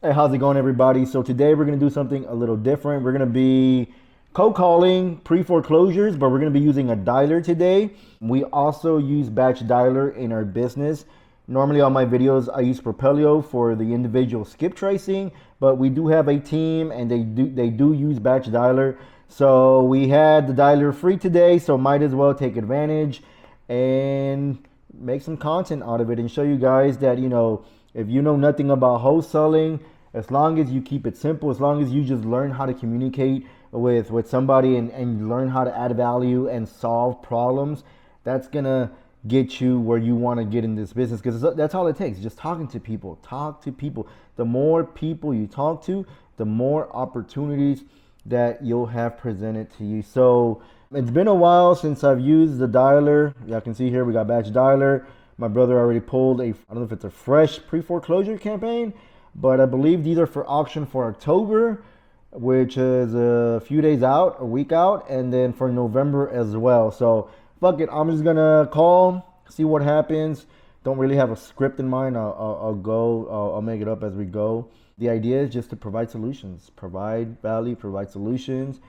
Hey, how's it going, everybody? So today we're going to do something a little different. We're going to be cold calling pre-foreclosures, but we're going to be using a dialer today. We also use batch dialer in our business. Normally on my videos, I use Propelio for the individual skip tracing, but we do have a team and they do use batch dialer. So we had the dialer free today, so might as well take advantage and make some content out of it and show you guys that, if you know nothing about wholesaling, as long as you keep it simple, as long as you just learn how to communicate with somebody and learn how to add value and solve problems, that's gonna get you where you want to get in this business, because that's all it takes. Just talking to people. Talk to people. The more people you talk to, the more opportunities that you'll have presented to you. So it's been a while since I've used the dialer. Y'all can see here we got batch dialer. My brother already pulled I don't know if it's a fresh pre-foreclosure campaign, but I believe these are for auction for October, which is a few days out, a week out, and then for November as well. So fuck it, I'm just gonna call, see what happens. Don't really have a script in mind. I'll make it up as we go. The idea is just to provide solutions, provide value, provide solutions,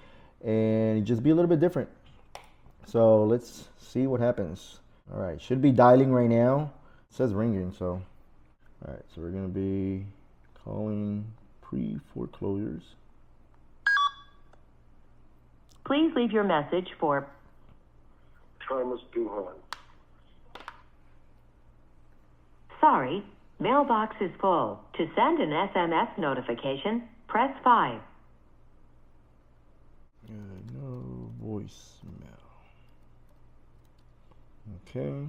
and just be a little bit different. So let's see what happens. All right, should be dialing right now. It says ringing, so. All right, so we're gonna be calling pre-foreclosures. Please leave your message for Thomas Duhan. Sorry, mailbox is full. To send an SMS notification, press 5. No voicemail. Okay.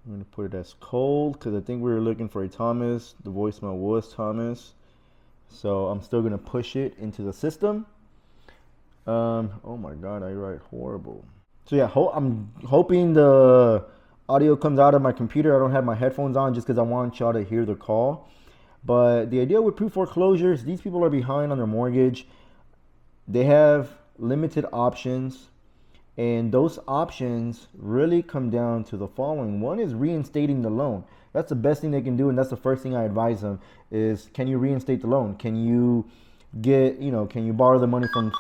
I'm going to put it as cold because I think we were looking for a Thomas. The voicemail was Thomas. So I'm still going to push it into the system. Oh my God, I write horrible. So yeah, I'm hoping the audio comes out of my computer. I don't have my headphones on just because I want y'all to hear the call. But the idea with pre-foreclosures, these people are behind on their mortgage. They have limited options. And those options really come down to the following. One is reinstating the loan. That's the best thing they can do, and that's the first thing I advise them is, can you reinstate the loan? Can you can you borrow the money from...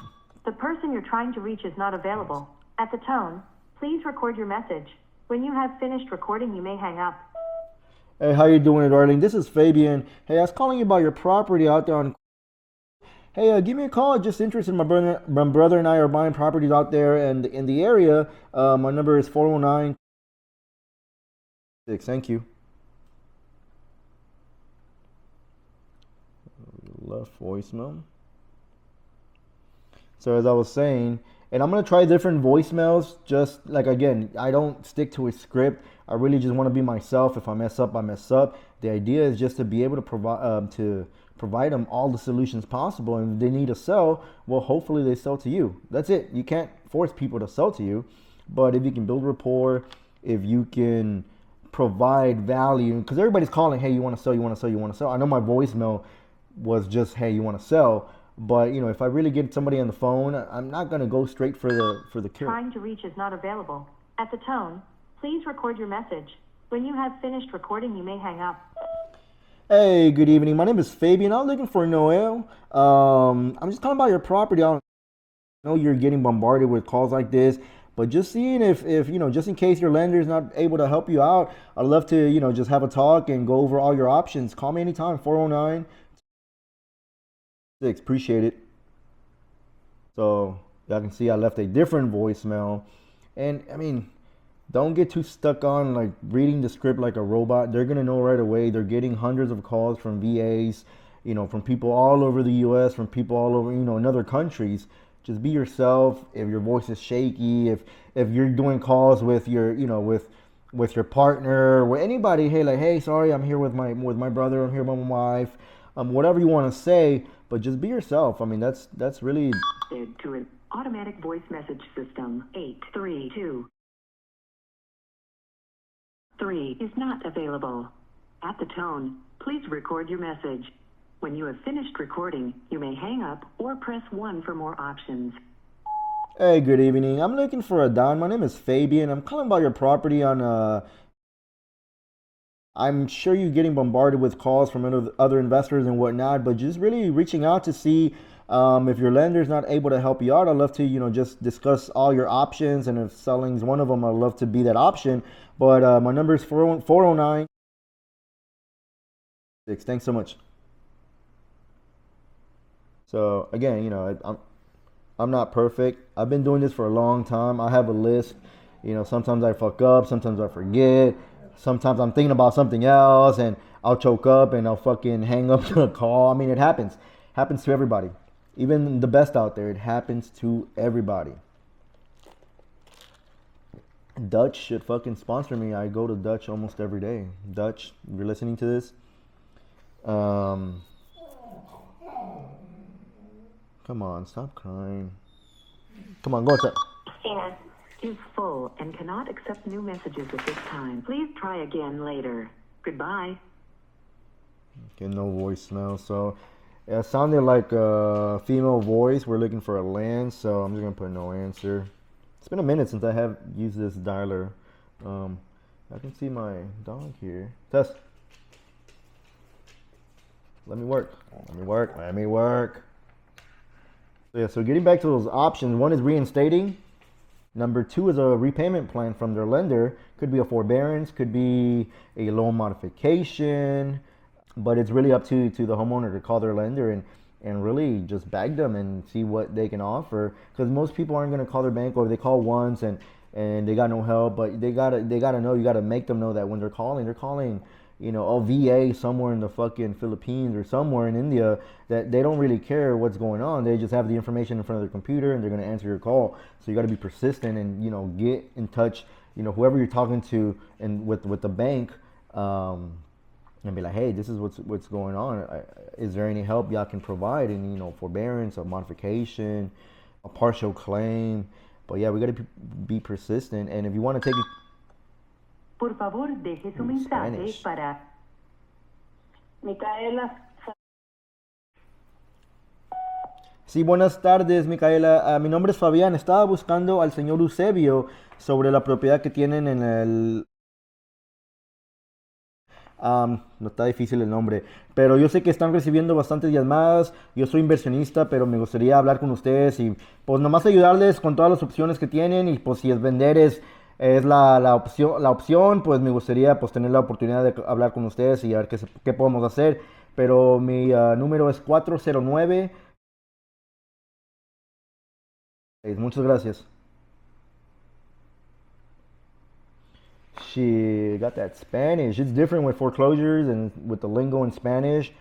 The person you're trying to reach is not available. At the tone, please record your message. When you have finished recording, you may hang up. Hey, how you doing, darling? This is Fabian. Hey, I was calling you about your property out there on... Hey, give me a call. Just interested. My brother and I are buying properties out there and in the area. My number is 409. Thank you. Left voicemail. So as I was saying, and I'm gonna try different voicemails. Just like, again, I don't stick to a script. I really just want to be myself. If I mess up, I mess up. The idea is just to be able to provide them all the solutions possible. And if they need to sell, well, hopefully they sell to you. That's it. You can't force people to sell to you, but if you can build rapport, if you can provide value, because everybody's calling, hey, you want to sell, you want to sell, you want to sell. I know my voicemail was just, hey, you want to sell, but if I really get somebody on the phone, I'm not gonna go straight for the kill. Trying to reach is not available. At the tone, please record your message. When you have finished recording, you may hang up. Hey, good evening. My name is Fabian. I'm looking for Noel. I'm just calling about your property. I know you're getting bombarded with calls like this, but just seeing if just in case your lender is not able to help you out, I'd love to, just have a talk and go over all your options. Call me anytime, 409. Appreciate it. So y'all can see I left a different voicemail, and I mean, don't get too stuck on like reading the script like a robot. They're gonna know right away. They're getting hundreds of calls from VAs, from people all over the U.S., from people all over in other countries. Just be yourself. If your voice is shaky, if you're doing calls with your with your partner, with anybody, hey, sorry, I'm here with my brother. I'm here with my wife. Whatever you want to say, but just be yourself. I mean, that's really... To an automatic voice message system, 8323 is not available. At the tone, please record your message. When you have finished recording, you may hang up or press 1 for more options. Hey, good evening. I'm looking for a Don. My name is Fabian. I'm calling about your property on I'm sure you're getting bombarded with calls from other investors and whatnot, but just really reaching out to see if your lender is not able to help you out. I'd love to, just discuss all your options, and if selling's one of them, I'd love to be that option. But my number is 409. Thanks so much. So again, I'm not perfect. I've been doing this for a long time. I have a list. Sometimes I fuck up, sometimes I forget. Sometimes I'm thinking about something else and I'll choke up and I'll fucking hang up the call. I mean, it happens. Happens to everybody. Even the best out there, it happens to everybody. Dutch should fucking sponsor me. I go to Dutch almost every day. Dutch, you're listening to this? Come on, stop crying. Come on, go inside. Christina is full and cannot accept new messages at this time. Please try again later. Goodbye. Okay, no voicemail. So it sounded like a female voice. We're looking for a land, so I'm just gonna put no answer. It's been a minute since I have used this dialer. I can see my dog here. Tess. Let me work. Let me work. So yeah, so getting back to those options, one is reinstating. Number two is a repayment plan from their lender. Could be a forbearance, could be a loan modification, but it's really up to the homeowner to call their lender and really just beg them and see what they can offer. Because most people aren't going to call their bank, or they call once and they got no help. But they gotta know, you gotta make them know that when they're calling, a VA somewhere in the fucking Philippines or somewhere in India, that they don't really care what's going on. They just have the information in front of their computer and they're going to answer your call. So you got to be persistent and, get in touch, whoever you're talking to and with the bank, and be like, hey, this is what's going on. Is there any help y'all can provide? And, forbearance, a modification, a partial claim. But yeah, we got to be persistent. And if you want to take it, Por favor, deje su mensaje Spanish. para Micaela. Sí, buenas tardes, Micaela. Mi nombre es Fabián. Estaba buscando al señor Eusebio sobre la propiedad que tienen en el... no está difícil el nombre, pero yo sé que están recibiendo bastantes llamadas. Yo soy inversionista, pero me gustaría hablar con ustedes y pues nomás ayudarles con todas las opciones que tienen. Y pues si es vender es la opción, pues me gustaría pues tener la oportunidad de hablar con ustedes y a ver qué podemos hacer. Pero mi número es 409. Muchas gracias. She got that Spanish. It's different with foreclosures and with the lingo in Spanish,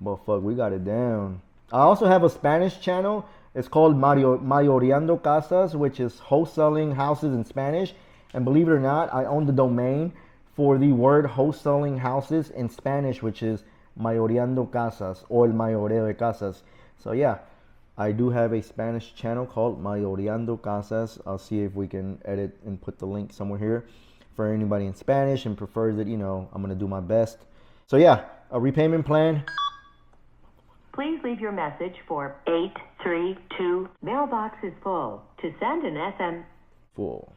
but fuck, we got it down. I also have a Spanish channel. It's called Mayoreando Casas, which is wholesaling houses in Spanish. And believe it or not, I own the domain for the word wholesaling houses in Spanish, which is Mayoreando Casas, or El Mayoreo de Casas. So yeah, I do have a Spanish channel called Mayoreando Casas. I'll see if we can edit and put the link somewhere here for anybody in Spanish and prefers it. I'm going to do my best. So yeah, a repayment plan. Please leave your message for 832. Mailbox is full. To send an SM. Full.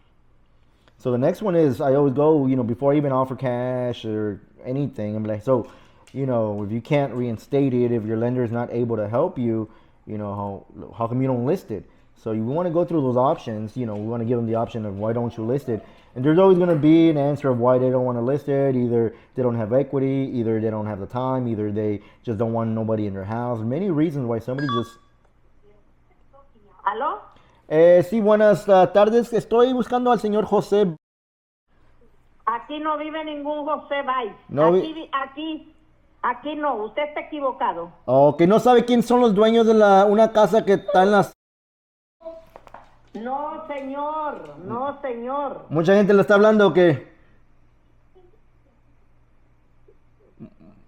So the next one is, I always go, before I even offer cash or anything, I'm like, so, if you can't reinstate it, if your lender is not able to help you, how come you don't list it? So you want to go through those options. We want to give them the option of why don't you list it? And there's always going to be an answer of why they don't want to list it. Either they don't have equity, either they don't have the time, either they just don't want nobody in their house. Many reasons why somebody just... ¿Aló? Sí, buenas tardes. Estoy buscando al señor José. Aquí no vive ningún José Valls. No Aquí no, usted está equivocado. Oh, que no sabe quién son los dueños de una casa que está en las... No, señor. ¿Mucha gente le está hablando o qué?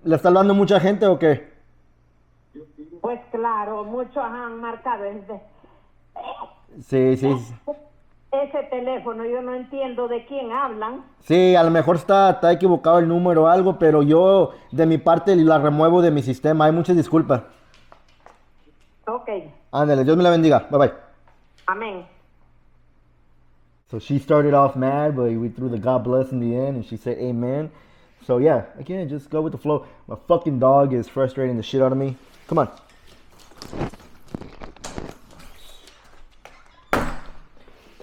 ¿Le está hablando mucha gente o qué? Pues claro, muchos han marcado Sí. ese teléfono. Yo no entiendo de quién hablan. Sí, a lo mejor está equivocado el número o algo, pero yo de mi parte la remuevo de mi sistema. Hay muchas disculpas. Ok. Ándale, Dios me la bendiga. Bye bye. Amén. So she started off mad, but we threw the God bless in the end, and she said amen. So yeah, again, just go with the flow. My fucking dog is frustrating the shit out of me. Come on.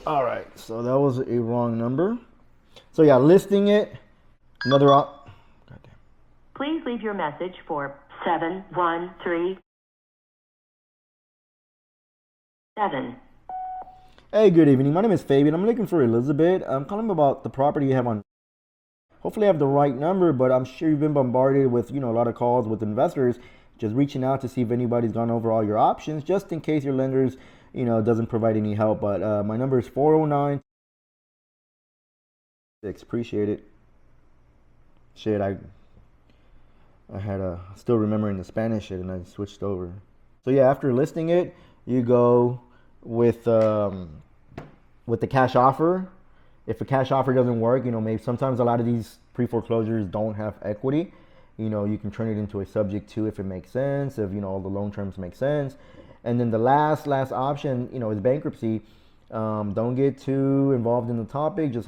All right, so that was a wrong number. So yeah, listing it. Another op. Goddamn. Please leave your message for 7137. Hey, good evening. My name is Fabian. I'm looking for Elizabeth. I'm calling about the property you have on. Hopefully I have the right number, but I'm sure you've been bombarded with, a lot of calls with investors just reaching out to see if anybody's gone over all your options, just in case your lenders, doesn't provide any help. But my number is 409. Appreciate it. Shit, I had still remembering the Spanish shit, and I switched over. So yeah, after listing it, you go with the cash offer. If a cash offer doesn't work, maybe sometimes a lot of these pre-foreclosures don't have equity. You can turn it into a subject to if it makes sense, if all the loan terms make sense. And then the last option, is bankruptcy. Don't get too involved in the topic. Just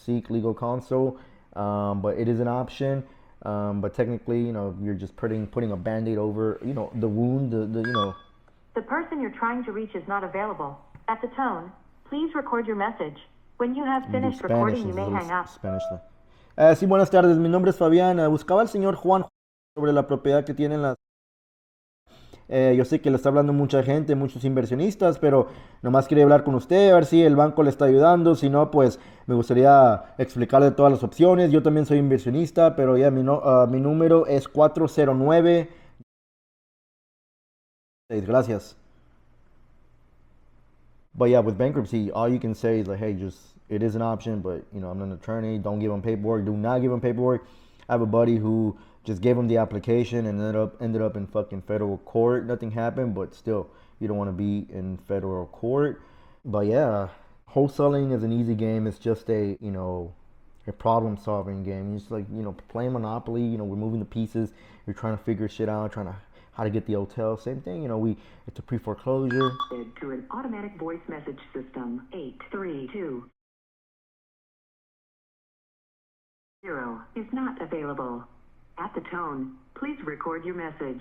seek legal counsel. But it is an option. But technically, you're just putting a band-aid over, the wound, The person you're trying to reach is not available. At the tone, please record your message. When you have finished recording, you may hang up. Sí, buenas tardes. Mi nombre es Fabián. Buscaba al señor Juan sobre la propiedad que tiene en la. Yo sé que le está hablando mucha gente, muchos inversionistas, pero nomás quería hablar con usted, a ver si el banco le está ayudando. Si no, pues me gustaría explicarle todas las opciones. Yo también soy inversionista, pero ya mi número es 409. Gracias. But yeah, with bankruptcy, all you can say is like, hey, it is an option, but I'm an attorney. Don't give them paperwork. Do not give them paperwork. I have a buddy who just gave him the application and ended up in fucking federal court. Nothing happened, but still, you don't want to be in federal court. But yeah, wholesaling is an easy game. It's just a problem solving game. You just playing Monopoly. We're moving the pieces. You're trying to figure shit out, how to get the hotel. Same thing, it's a pre-foreclosure. To an automatic voice message system. 832 is not available. At the tone, please record your message.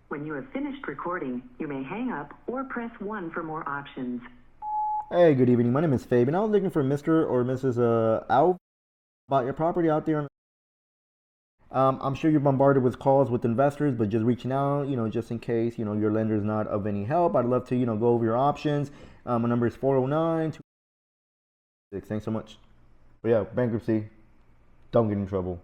When you have finished recording, you may hang up or press 1 for more options. Hey, good evening. My name is Fabian. I was looking for Mr. or Mrs. Al about your property out there. I'm sure you're bombarded with calls with investors, but just reaching out, just in case, your lender is not of any help. I'd love to, go over your options. My number is 409. Thanks so much. But yeah, bankruptcy. Don't get in trouble.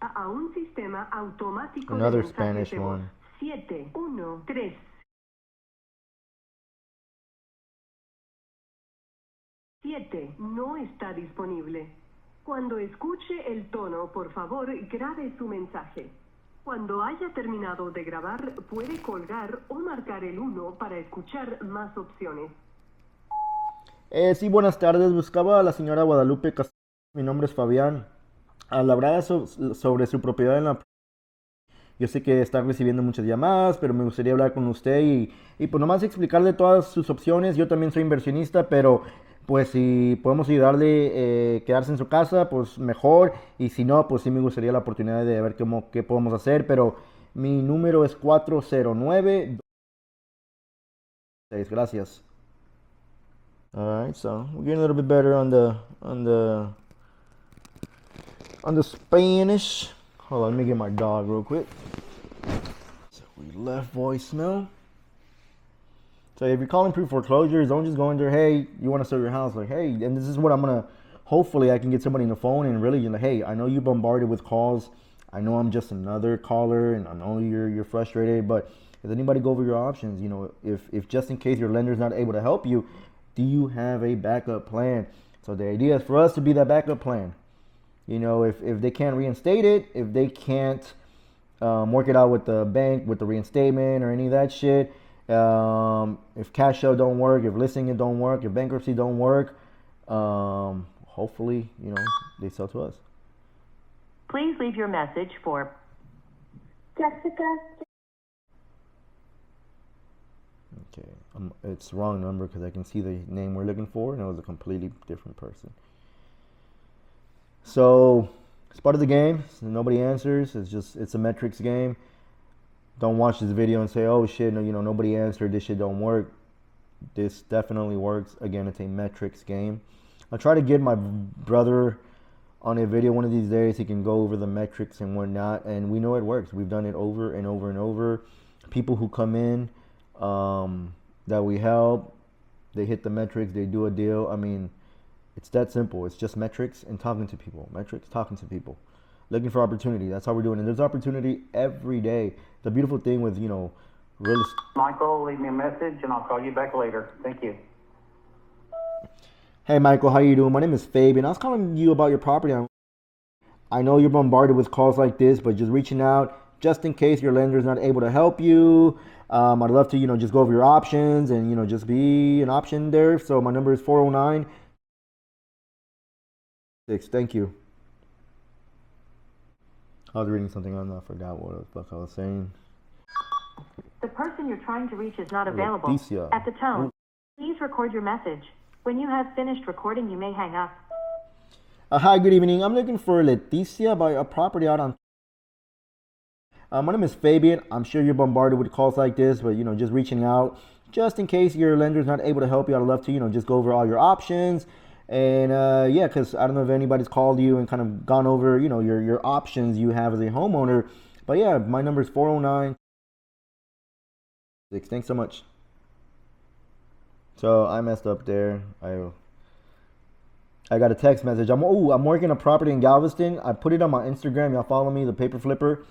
A un sistema automático Another de mensajes Spanish de voz. one. 713. 7 no está disponible. Cuando escuche el tono, por favor, grabe su mensaje. Cuando haya terminado de grabar, puede colgar o marcar el 1 para escuchar más opciones. Sí, buenas tardes. Buscaba a la señora Guadalupe Castillo. Mi nombre es Fabián. La verdad sobre su propiedad en la. Yo sé que está recibiendo muchas llamadas, pero me gustaría hablar con usted y pues nomás explicarle todas sus opciones. Yo también soy inversionista, pero pues si podemos ayudarle quedarse en su casa, pues mejor. Y si no, pues sí me gustaría la oportunidad de ver qué podemos hacer. Pero mi número es 409. Gracias. All right, so we're getting a little bit better on the Spanish. Hold on, let me get my dog real quick. So we left voicemail. So if you're calling pre-foreclosures, don't just go in there, hey, you want to sell your house. Like, hey, and this is what I'm going to, hopefully I can get somebody on the phone and really, hey, I know you're bombarded with calls. I know I'm just another caller and I know you're frustrated, but does anybody go over your options? If just in case your lender's not able to help you, do you have a backup plan? So the idea is for us to be that backup plan. If they can't reinstate it, if they can't work it out with the bank, with the reinstatement or any of that shit, if cash out don't work, if listing it don't work, if bankruptcy don't work, hopefully, they sell to us. Please leave your message for Jessica. Okay, it's wrong number because I can see the name we're looking for and it was a completely different person. So It's part of the game. Nobody answers. It's a metrics game. Don't watch this video and say, oh shit, no, nobody answered. This shit don't work. This definitely works. Again, it's a metrics game. I'll try to get my brother on a video one of these days. He can go over the metrics and whatnot, and we know it works. We've done it over and over and over. People who come in that we help, they hit the metrics, they do a deal. I mean, it's that simple. It's just metrics and talking to people. Metrics, talking to people. Looking for opportunity. That's how we're doing it. There's opportunity every day. The beautiful thing with, real estate. Michael, leave me a message and I'll call you back later. Thank you. Hey Michael, how you doing? My name is Fabian. I was calling you about your property. I know you're bombarded with calls like this, but just reaching out just in case your lender is not able to help you. I'd love to, just go over your options and, just be an option there. So my number is 409. Thank you. I was reading something on. I forgot what the fuck I was saying. The person you're trying to reach is not available. Leticia. At the tone, please record your message. When you have finished recording, you may hang up. Hi, good evening. I'm looking for Leticia about a property out on. My name is Fabian. I'm sure you're bombarded with calls like this, but just reaching out just in case your lender is not able to help you. I'd love to, just go over all your options. And yeah, because I don't know if anybody's called you and kind of gone over, your options you have as a homeowner. But yeah, my number is 409. Thanks so much. So I messed up there. I got a text message. I'm working a property in Galveston. I put it on my Instagram. Y'all follow me, the Paper Flipper.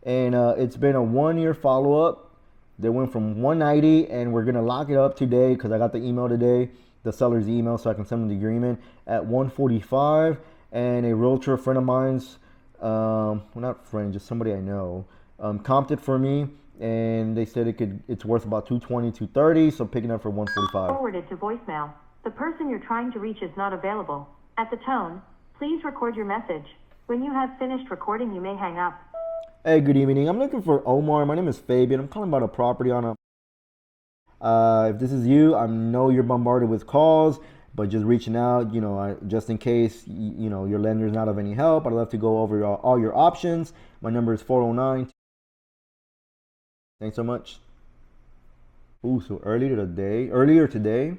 And it's been a 1-year follow-up. They went from 190, and we're gonna lock it up today because I got the email today, the seller's email, so I can send them the agreement at 145. And a realtor friend of mine's, well, not friend, just somebody I know, comped it for me. And they said it's worth about 220, 230, so picking up for 145. Forwarded to voicemail. The person you're trying to reach is not available. At the tone, please record your message. When you have finished recording, you may hang up. Hey, good evening. I'm looking for Omar. My name is Fabian. I'm calling about a property on a. If this is you, I know you're bombarded with calls, but just reaching out, just in case, your lender's not of any help. I'd love to go over all your options. My number is 409. Thanks so much. Ooh, so earlier today,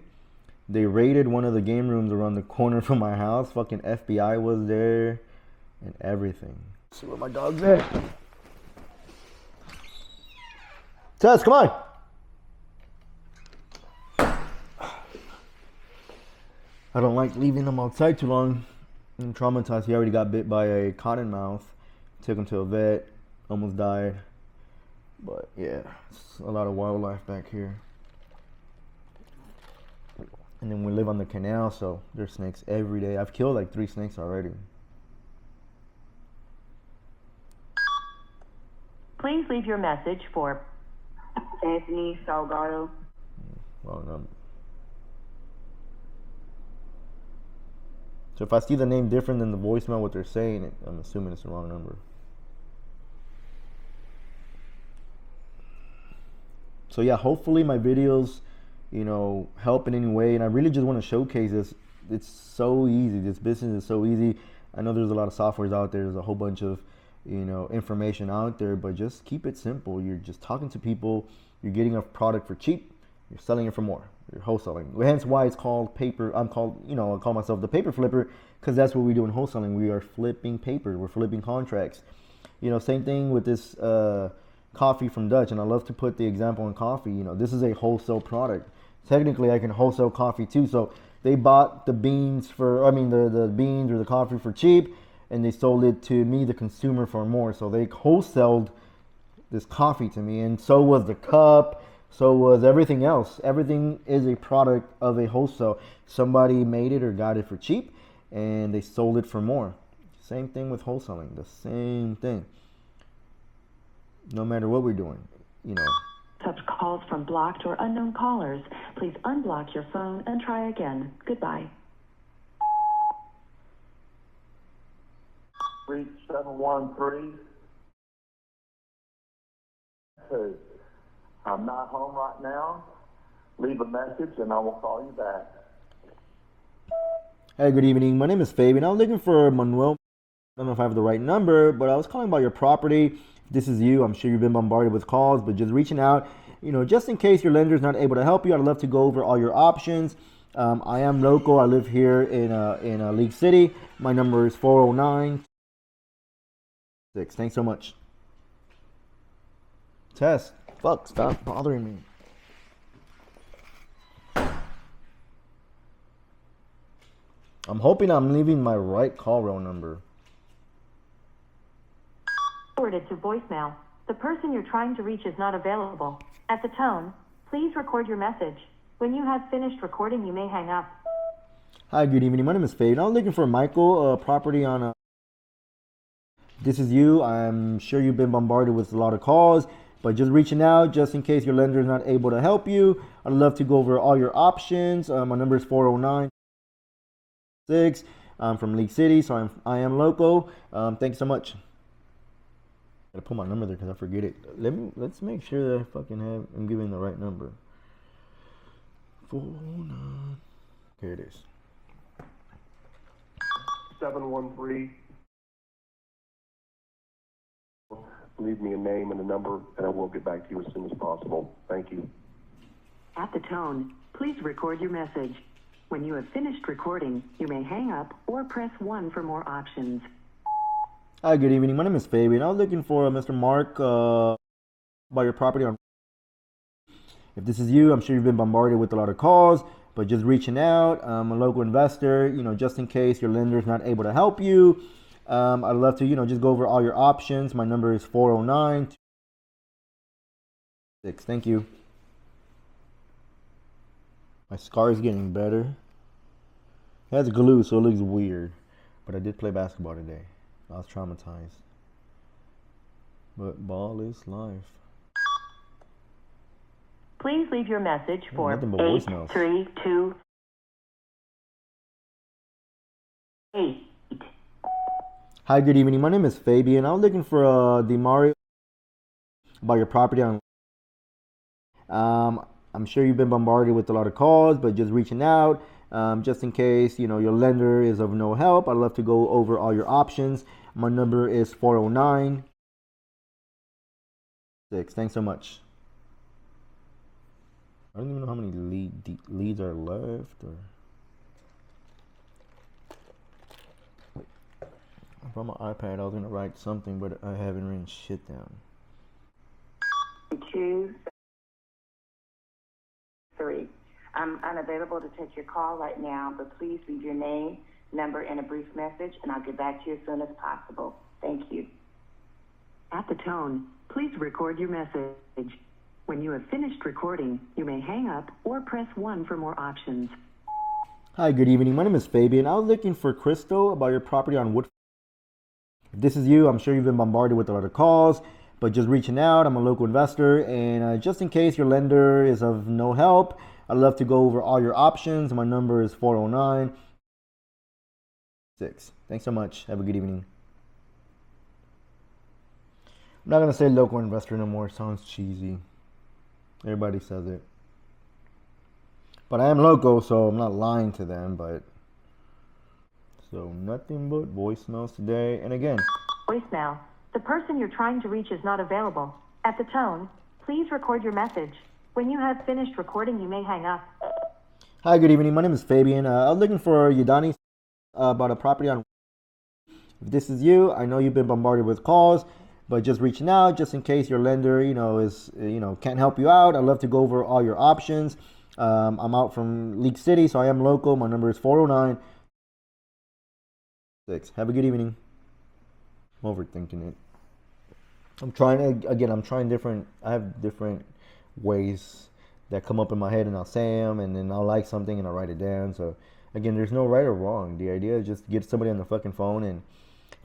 they raided one of the game rooms around the corner from my house. Fucking FBI was there and everything. Let's see where my dog's at. Tess, come on. I don't like leaving him outside too long. I'm traumatized. He already got bit by a cottonmouth. Took him to a vet. Almost died. But yeah, it's a lot of wildlife back here. And then we live on the canal, so there's snakes every day. I've killed like 3 snakes already. Please leave your message for Anthony Salgado. Wrong number. So if I see the name different than the voicemail, what they're saying, I'm assuming it's the wrong number. So yeah, hopefully my videos, help in any way. And I really just want to showcase this. It's so easy. This business is so easy. I know there's a lot of softwares out there. There's a whole bunch of, information out there, but just keep it simple. You're just talking to people. You're getting a product for cheap. You're selling it for more. You're wholesaling. Hence why it's called paper. I call myself the Paper Flipper because that's what we do in wholesaling. We are flipping paper. We're flipping contracts. Same thing with this, coffee from Dutch, and I love to put the example in coffee. This is a wholesale product. Technically, I can wholesale coffee too. So they bought the beans the beans or the coffee for cheap, and they sold it to me, the consumer, for more. So they wholesaled this coffee to me, and so was the cup, so was everything else. Everything is a product of a wholesale. Somebody made it or got it for cheap, and they sold it for more. Same thing with wholesaling. The same thing. No matter what we're doing, such calls from blocked or unknown callers. Please unblock your phone and try again. Goodbye. Reach 713. Hey, I'm not home right now. Leave a message and I will call you back. Hey, good evening. My name is Fabian. I'm looking for Manuel. don't know if I have the right number, but I was calling about your property. If this is you, I'm sure you've been bombarded with calls, but just reaching out, just in case your lender is not able to help you, I'd love to go over all your options. I am local. I live here in League City. My number is 409. Thanks so much. Test. Fuck, stop bothering me. I'm hoping I'm leaving my right call roll number. Forwarded to voicemail. The person you're trying to reach is not available. At the tone, please record your message. When you have finished recording, you may hang up. Hi, good evening. My name is Fade. I'm looking for Michael, property on This is you. I'm sure you've been bombarded with a lot of calls, but just reaching out just in case your lender is not able to help you. I'd love to go over all your options. My number is 409. I'm from League City, so I am local. Thanks so much. Gotta put my number there because I forget it. Let's make sure that I'm giving the right number. 409. Here it is. 713. Leave me a name and a number, and I will get back to you as soon as possible. Thank you. At the tone, please record your message. When you have finished recording, you may hang up or press 1 for more options. Hi, good evening. My name is Fabian. I was looking for Mr. Mark about your property on. If this is you, I'm sure you've been bombarded with a lot of calls, but just reaching out. I'm a local investor, just in case your lender is not able to help you. I'd love to, just go over all your options. My number is 409. Thank you. My scar is getting better. It has glue, so it looks weird. But I did play basketball today. I was traumatized. But ball is life. Please leave your message for nothing but voicemails. 832-8. Hi, good evening. My name is Fabian. I was looking for Demario about your property on. I'm sure you've been bombarded with a lot of calls, but just reaching out, just in case your lender is of no help. I'd love to go over all your options. My number is 409. Thanks so much. I don't even know how many leads are left. From my iPad, I was gonna write something, but I haven't written shit down. 2, 3. I'm unavailable to take your call right now, but please leave your name, number, and a brief message, and I'll get back to you as soon as possible. Thank you. At the tone, please record your message. When you have finished recording, you may hang up or press 1 for more options. Hi, good evening. My name is Fabian. I was looking for Crystal about your property on Wood. If this is you, I'm sure you've been bombarded with a lot of calls, but just reaching out. I'm a local investor, and just in case your lender is of no help, I'd love to go over all your options. My number is 409. Thanks so much. Have a good evening. I'm not going to say local investor no more. It sounds cheesy. Everybody says it. But I am local, so I'm not lying to them, but... So nothing but voicemails today. And again... Voicemail. The person you're trying to reach is not available. At the tone, please record your message. When you have finished recording, you may hang up. Hi, good evening. My name is Fabian. I was looking for Yadani about a property on... If this is you, I know you've been bombarded with calls, but just reaching out, just in case your lender, is, can't help you out. I'd love to go over all your options. I'm out from League City, so I am local. My number is 409. Have a good evening. I'm overthinking it. I'm trying I have different ways that come up in my head, and I'll say them, and then I'll like something and I'll write it down. So again, there's no right or wrong. The idea is just to get somebody on the fucking phone and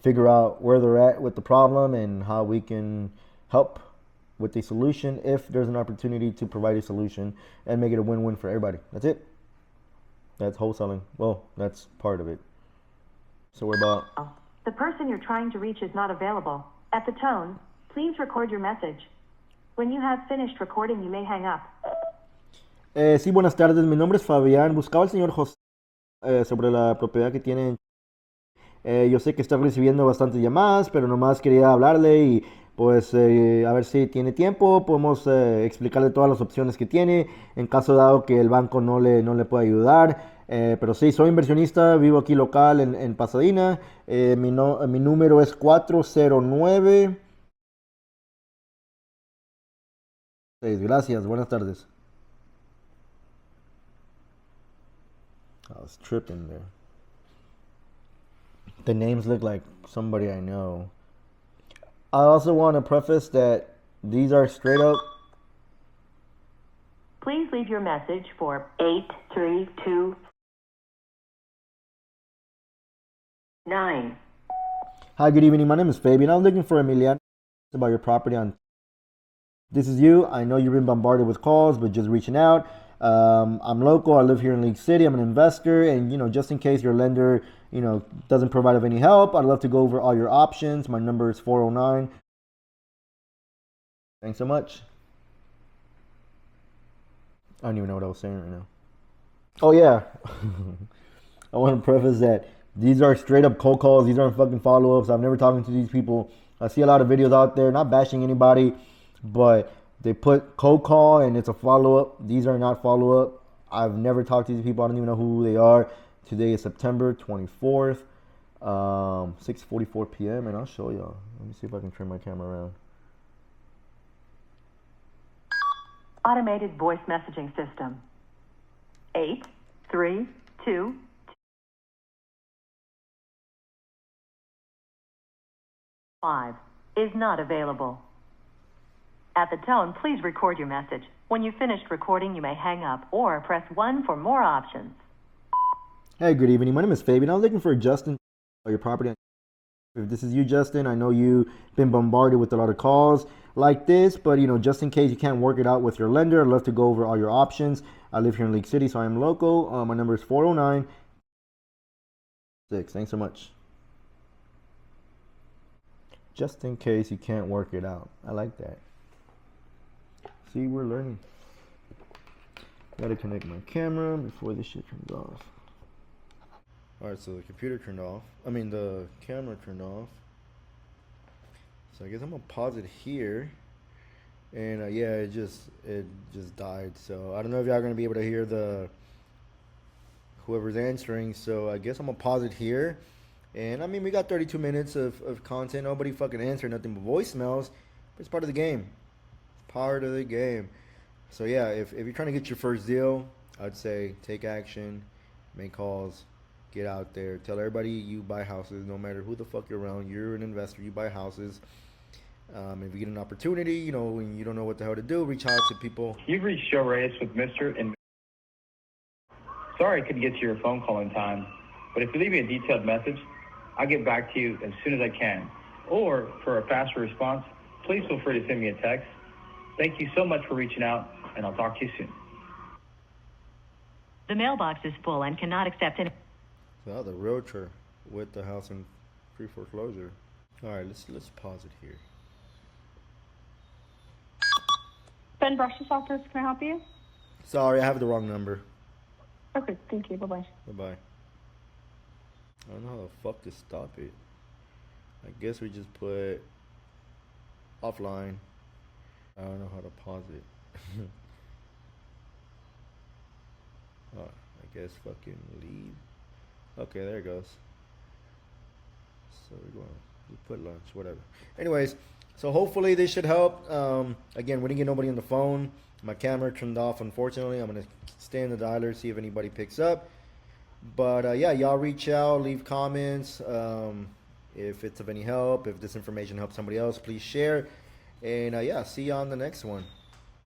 figure out where they're at with the problem and how we can help with the solution if there's an opportunity to provide a solution and make it a win-win for everybody. That's it. That's wholesaling. Well, that's part of it. So we're about... The person you're trying to reach is not available. At the tone, please record your message. When you have finished recording, you may hang up. Sí, buenas tardes. Mi nombre es Fabián. Buscaba al señor José sobre la propiedad que tiene. Yo sé que está recibiendo bastantes llamadas, pero nomás quería hablarle y pues a ver si tiene tiempo, podemos explicarle todas las opciones que tiene en caso dado que el banco no le pueda ayudar. Pero sí, soy inversionista, vivo aquí local en Pasadena. Mi número es 409. Gracias, buenas tardes. I was tripping there. The names look like somebody I know. I also want to preface that these are straight up. Please leave your message for 8329. Hi, good evening. My name is Fabian. I'm looking for Emiliano about your property on. This is you. I know you've been bombarded with calls, but just reaching out. I'm local. I live here in League City. I'm an investor, and just in case your lender, doesn't provide of any help, I'd love to go over all your options. My number is 409. Thanks so much. I don't even know what I was saying right now. Oh yeah, I want to preface that these are straight up cold calls. These aren't fucking follow ups. I've never talked to these people. I see a lot of videos out there, not bashing anybody, but they put cold call and it's a follow up. These are not follow up. I've never talked to these people. I don't even know who they are. Today is September 24th, 6:44 p.m. and I'll show y'all. Let me see if I can turn my camera around. Automated voice messaging system. 832 5 is not available. At the tone, please record your message. When you've finished recording, you may hang up or press 1 for more options. Hey, good evening. My name is Fabian. I'm looking for Justin or your property. If this is you, Justin, I know you've been bombarded with a lot of calls like this, but just in case you can't work it out with your lender, I'd love to go over all your options. I live here in League City, so I'm local. My number is 409. Thanks so much. Just in case you can't work it out. I like that. See, we're learning. Gotta connect my camera before this shit turns off. Alright, so the computer turned off. The camera turned off. So I guess I'm gonna pause it here. And yeah, it just died. So I don't know if y'all are gonna be able to hear whoever's answering. So I guess I'm gonna pause it here. And we got 32 minutes of content. Nobody fucking answered nothing but voicemails. But it's part of the game. Part of the game. So yeah, if you're trying to get your first deal, I'd say take action, make calls, get out there, tell everybody you buy houses, no matter who the fuck you're around. You're an investor, you buy houses. If you get an opportunity, when you don't know what the hell to do, reach out to people. You've reached Joe Reyes with Mr. and Sorry I couldn't get to your phone call in time, but if you leave me a detailed message, I'll get back to you as soon as I can. Or, for a faster response, please feel free to send me a text. Thank you so much for reaching out, and I'll talk to you soon. The mailbox is full and cannot accept any. Well, the realtor with the house in pre-foreclosure. All right, let's pause it here. Ben Brush's office, can I help you? Sorry, I have the wrong number. Okay, thank you. Bye-bye. Bye-bye. I don't know how the fuck to stop it. I guess we just put offline. I don't know how to pause it. Oh, I guess fucking leave. Okay, there it goes. So we're going to put lunch, whatever. Anyways, so hopefully this should help. Again, we didn't get nobody on the phone. My camera turned off, unfortunately. I'm going to stay in the dialer, see if anybody picks up. But yeah, y'all reach out, leave comments. If it's of any help, if this information helps somebody else, please share. And yeah, see you on the next one.